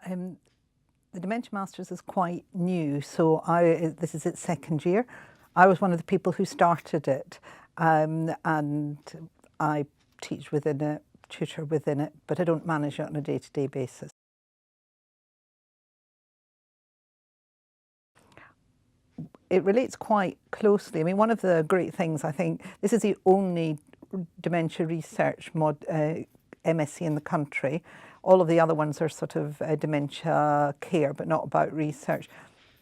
The Dementia Masters is quite new, so this is its second year. I was one of the people who started it, and I teach within it, tutor within it, but I don't manage it on a day-to-day basis. It relates quite closely. I mean, one of the great things, I think, this is the only dementia research MSc in the country. All of the other ones are sort of dementia care, but not about research.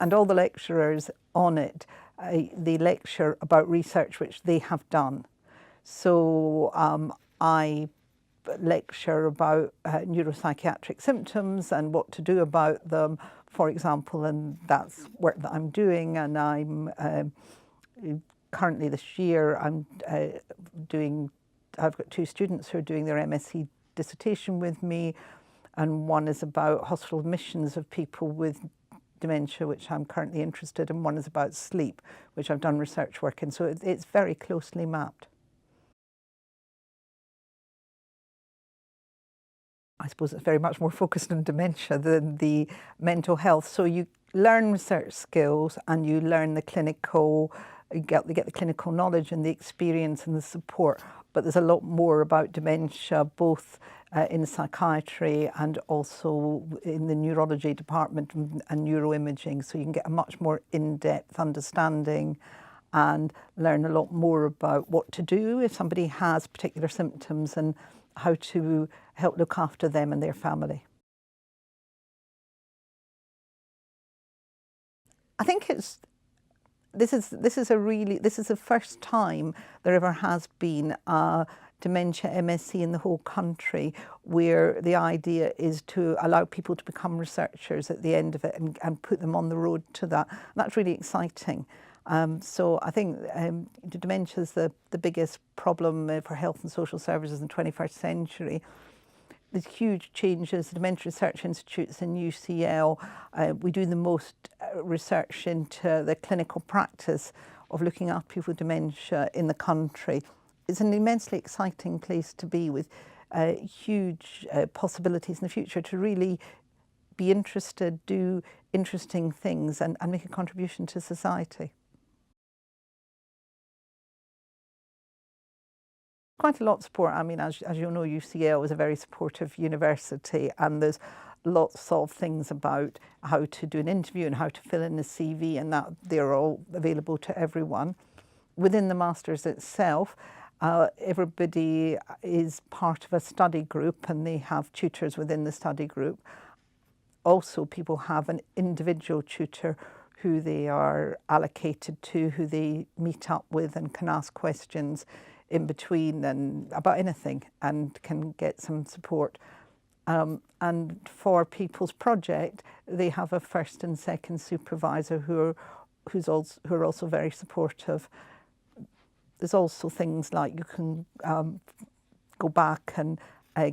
And all the lecturers on it, they lecture about research which they have done. So I lecture about neuropsychiatric symptoms and what to do about them, for example, and that's work that I'm doing. And I'm currently this year I've got two students who are doing their MSc dissertation with me, and one is about hospital admissions of people with dementia, which I'm currently interested in. One is about sleep, which I've done research work in. So it's very closely mapped. I suppose it's very much more focused on dementia than the mental health. So you learn research skills and you learn the clinical, you get the clinical knowledge and the experience and the support. But there's a lot more about dementia, both in psychiatry and also in the neurology department and neuroimaging. So you can get a much more in-depth understanding and learn a lot more about what to do if somebody has particular symptoms and how to help look after them and their family. I think this is the first time there ever has been a Dementia MSc in the whole country, where the idea is to allow people to become researchers at the end of it and put them on the road to that. And that's really exciting. So I think dementia is the biggest problem for health and social services in the 21st century. There's huge changes. The Dementia Research Institutes in UCL, we do the most research into the clinical practice of looking after people with dementia in the country. It's an immensely exciting place to be, with huge possibilities in the future to really be interested, do interesting things and make a contribution to society. Quite a lot of support. I mean, as you know, UCL is a very supportive university, and there's lots of things about how to do an interview and how to fill in a CV, and that they're all available to everyone. Within the Masters itself, everybody is part of a study group and they have tutors within the study group. Also, people have an individual tutor who they are allocated to, who they meet up with and can ask questions in between and about anything and can get some support. And for people's project, they have a first and second supervisor who are also very supportive. There's also things like you can go back and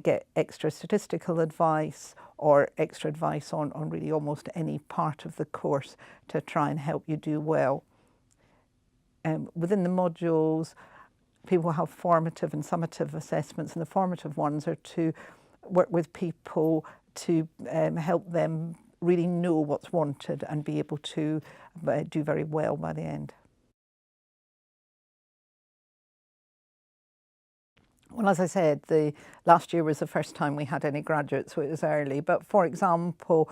get extra statistical advice or extra advice on really almost any part of the course to try and help you do well. Within the modules, people have formative and summative assessments, and the formative ones are to work with people to help them really know what's wanted and be able to do very well by the end. Well, as I said, the last year was the first time we had any graduates, so it was early. But for example,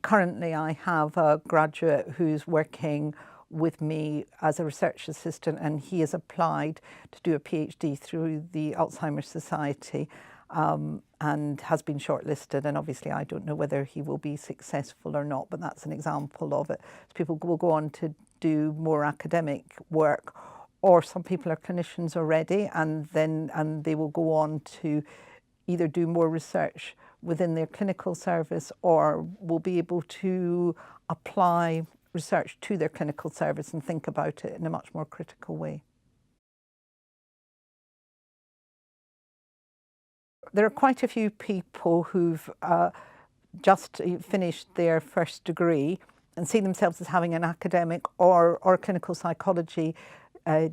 currently I have a graduate who's working with me as a research assistant, and he has applied to do a PhD through the Alzheimer's Society and has been shortlisted. And obviously I don't know whether he will be successful or not, but that's an example of it. So people will go on to do more academic work, or some people are clinicians already and they will go on to either do more research within their clinical service or will be able to apply research to their clinical service and think about it in a much more critical way. There are quite a few people who've just finished their first degree and see themselves as having an academic or clinical psychology a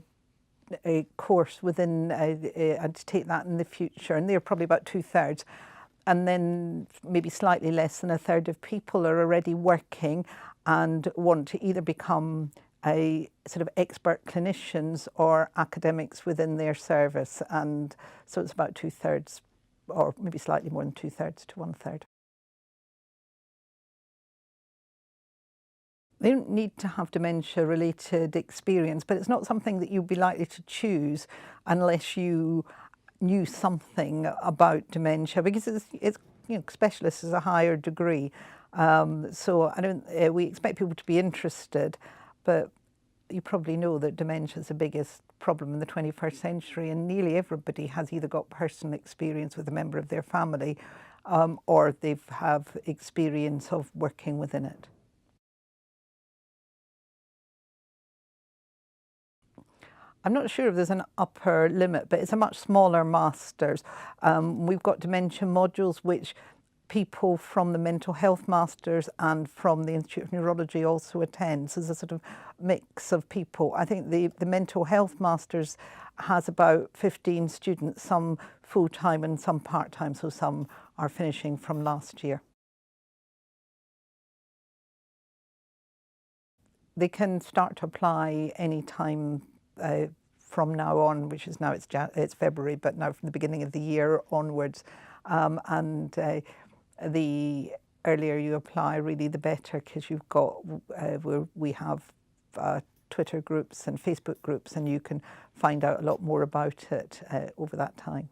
course within and to take that in the future, and they're probably about 2/3. And then maybe slightly less than a third of people are already working and want to either become a sort of expert clinicians or academics within their service. And so it's about 2/3, or maybe slightly more than 2/3 to 1/3. They don't need to have dementia-related experience, but it's not something that you'd be likely to choose unless you knew something about dementia, because it's specialist is a higher degree. So I don't. We expect people to be interested, but you probably know that dementia is the biggest problem in the 21st century, and nearly everybody has either got personal experience with a member of their family, or they've have experience of working within it. I'm not sure if there's an upper limit, but it's a much smaller master's. We've got dementia modules, which people from the mental health masters and from the Institute of Neurology also attend. So there's a sort of mix of people. I think the mental health masters has about 15 students, some full-time and some part-time, so some are finishing from last year. They can start to apply any time from now on, which is now it's February, but now from the beginning of the year onwards. The earlier you apply, really the better, because you've got, we have Twitter groups and Facebook groups, and you can find out a lot more about it over that time.